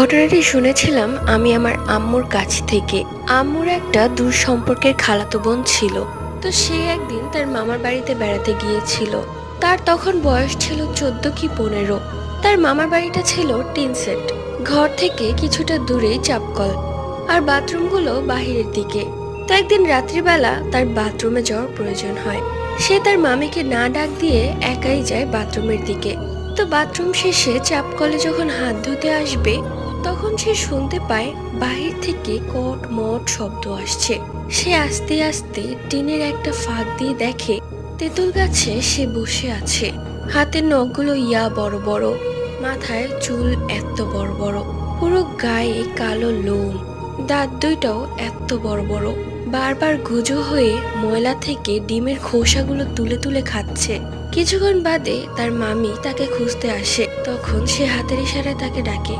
ঘটনাটি শুনেছিলাম আমি আমার আম্মুর কাছ থেকে। আম্মুর একটা দূর সম্পর্কের খালাতো বোন ছিল। তো সে একদিন তার মামার বাড়িতে বেড়াতে গিয়েছিল। তার তখন বয়স ছিল 14 কি 15। তার মামার বাড়িটা ছিল টিন সেট। ঘর থেকে কিছুটা দূরেই চাপকল, আর বাথরুমগুলো বাহিরের দিকে। তো একদিন রাত্রিবেলা তার বাথরুমে যাওয়ার প্রয়োজন হয়। সে তার মামিকে না ডাক দিয়ে একাই যায় বাথরুমের দিকে। তো বাথরুম শেষে চাপকলে যখন হাত ধুতে আসবে, তখন সে শুনতে পায় বাহির থেকে কট মট শব্দ আসছে। সে আস্তে আস্তে টিনের একটা ফাঁক দিয়ে দেখে তেঁতুল গাছে সে বসে আছে। হাতের নখগুলো বড় বড়, মাথায় চুল এত বড় বড়, পুরো গায়ে কালো লোম, দাঁত দুইটাও এত বড় বড়। বারবার গুজো হয়ে ময়লা থেকে ডিমের খোসাগুলো তুলে তুলে খাচ্ছে। কিছুক্ষণ বাদে তার মামি তাকে খুঁজতে আসে। তখন সে হাতের ইশারায় তাকে ডাকে।